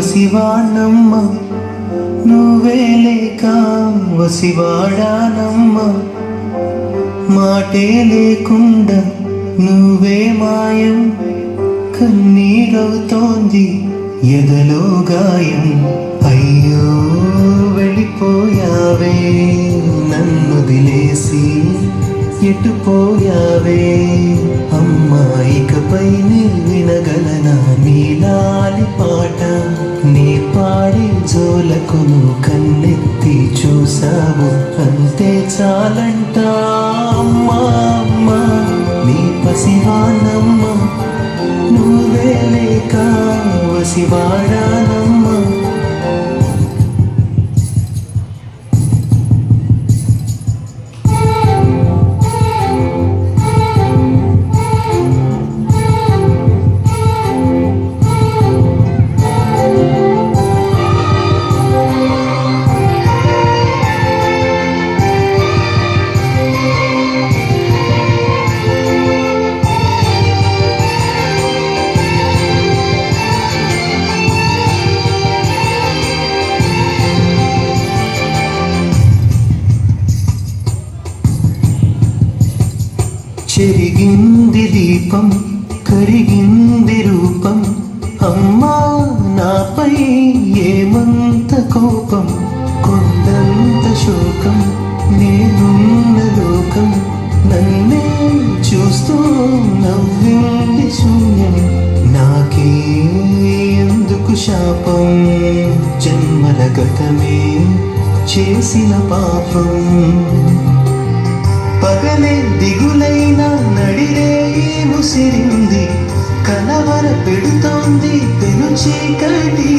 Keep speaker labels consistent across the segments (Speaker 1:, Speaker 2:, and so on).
Speaker 1: పసివాణమ్మ నువ్వే లేక వసివాడానమ్మ మాటే లేకుండా నువ్వే మాయం కన్నీరవుతోంది ఎదలో గాయం అయ్యో వెళ్ళిపోయావే నన్ను దిలేసి ఎటుపోయావే అమ్మా ఇకపై వినగలనా నీలాలి పాట నీ పాడే జోలకు నువ్వు కన్నెత్తి చూసావు అంతే చాలంట అమ్మా అమ్మా నీ పసివానమ్మ నువ్వే లేక వసివాడానమ్మ చెరిగింది దీపం కరిగింది రూపం అమ్మా నాపై ఏమంత కోపం కొండంత శోకం నేనున్న లోకం నన్నే చూస్తూ నవ్వింది శూన్యం నాకే ఎందుకు శాపం జన్మల గతమే చేసిన పాపం పగలే దిగులైన నడిరేయి ముసిరింది కలవర పెడుతోంది పెను చీకటి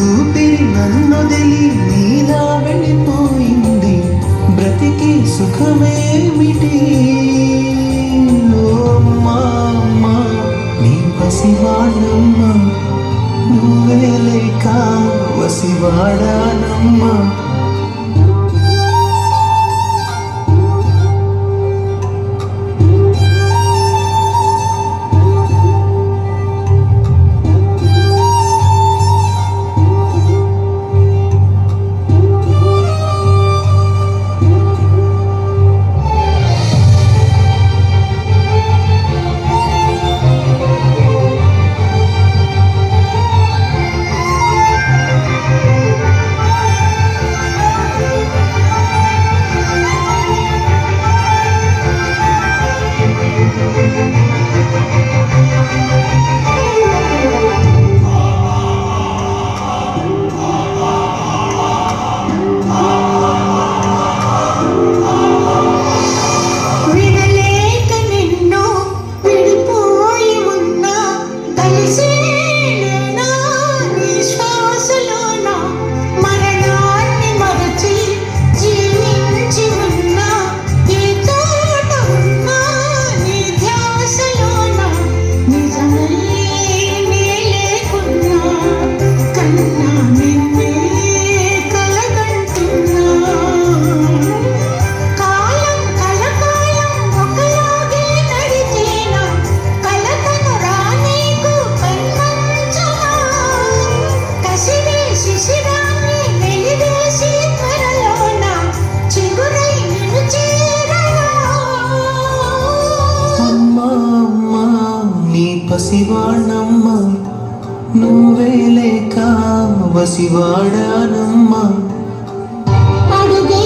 Speaker 1: ఊపిరి నన్నొదిలి నీలా వెళ్ళిపోయింది బ్రతికి సుఖమేమిటి అమ్మా నీ పసివాడమ్మ నువ్వే లేక వసివాడానమ్మ పసివాణమ్మ నువ్వే లేక వసివాడానమ్మ
Speaker 2: అడుగే